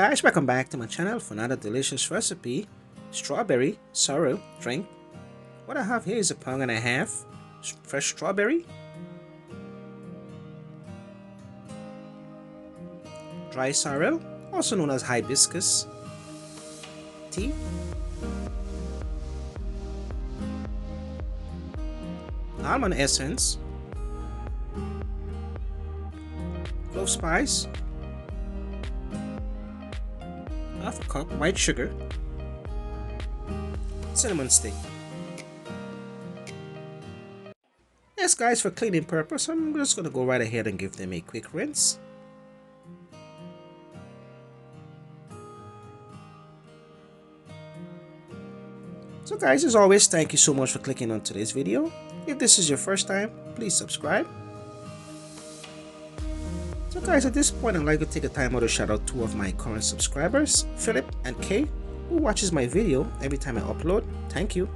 guys, welcome back to my channel for another delicious recipe, strawberry sorrel drink. What I have here is a pound and a half fresh strawberry, dry sorrel, also known as hibiscus tea, almond essence, clove spice, half a cup white sugar, cinnamon stick. Yes guys, for cleaning purpose, I'm just going to go right ahead and give them a quick rinse. So guys, as always, thank you so much for clicking on today's video. If this is your first time, please subscribe. So guys, at this point, I'd like to take a time out to shout out two of my current subscribers, Philip and Kay, who watches my video every time I upload. Thank you.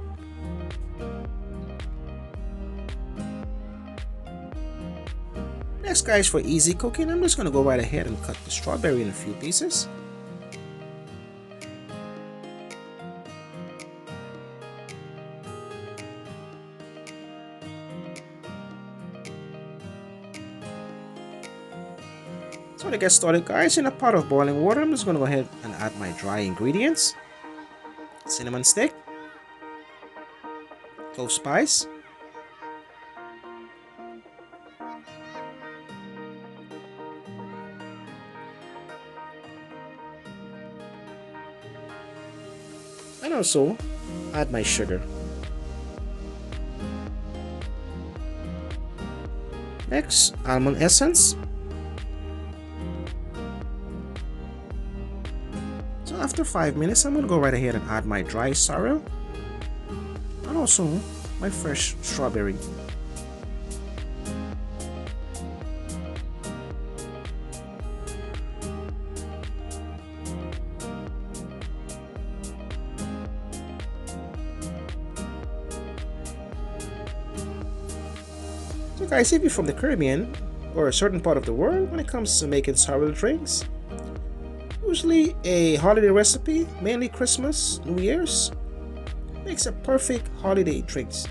Next guys, for easy cooking, I'm just going to go right ahead and cut the strawberry in a few pieces. So to get started guys, in a pot of boiling water, I'm just going to go ahead and add my dry ingredients. Cinnamon stick, clove spice, and also add my sugar. Next, almond essence. So after 5 minutes, I'm going to go right ahead and add my dry sorrel and also my fresh strawberry. So guys, if you're from the Caribbean or a certain part of the world, when it comes to making sorrel drinks, usually a holiday recipe, mainly Christmas, New Year's, makes a perfect holiday drinks.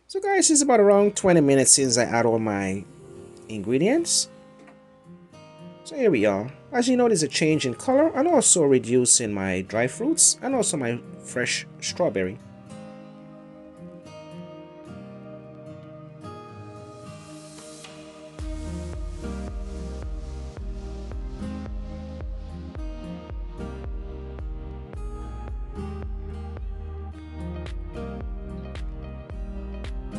So guys, it's about around 20 minutes since I add all my ingredients. So here we are. As you know, there's a change in color and also reducing my dry fruits and also my fresh strawberry.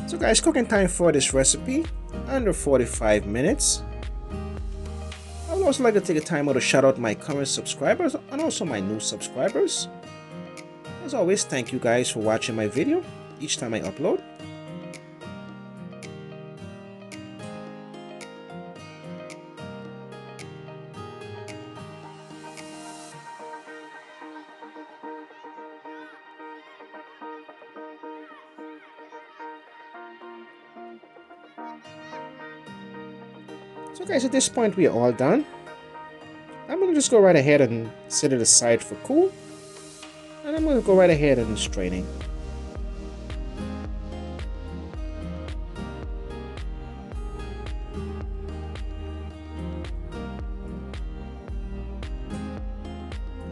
So guys, cooking time for this recipe, under 45 minutes. I would also like to take a time out to shout out my current subscribers and also my new subscribers. As always, thank you guys for watching my video each time I upload. So guys, at this point we are all done. I'm going to just go right ahead and set it aside for cool. And I'm going to go right ahead and strain it.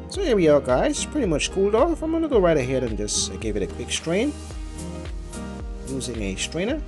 So here we are guys, pretty much cooled off. I'm going to go right ahead and just give it a quick strain using a strainer.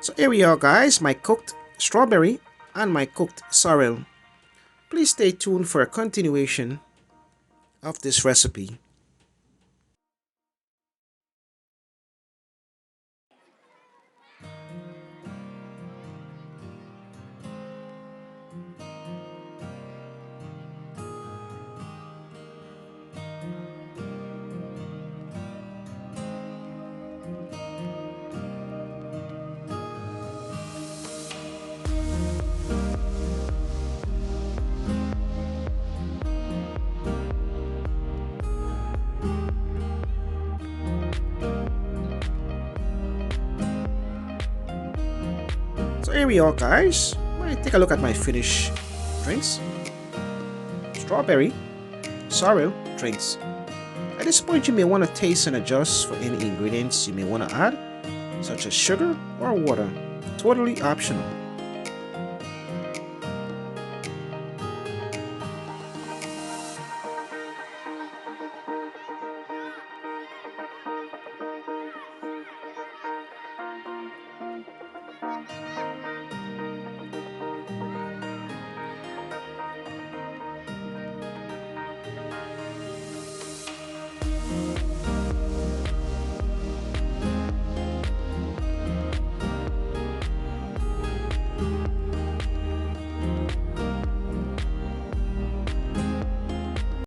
So here we are guys, my cooked strawberry and my cooked sorrel. Please stay tuned for a continuation of this recipe. So here we are guys, take a look at my finished drinks. Strawberry sorrel drinks. At this point you may want to taste and adjust for any ingredients you may want to add, such as sugar or water. Totally optional.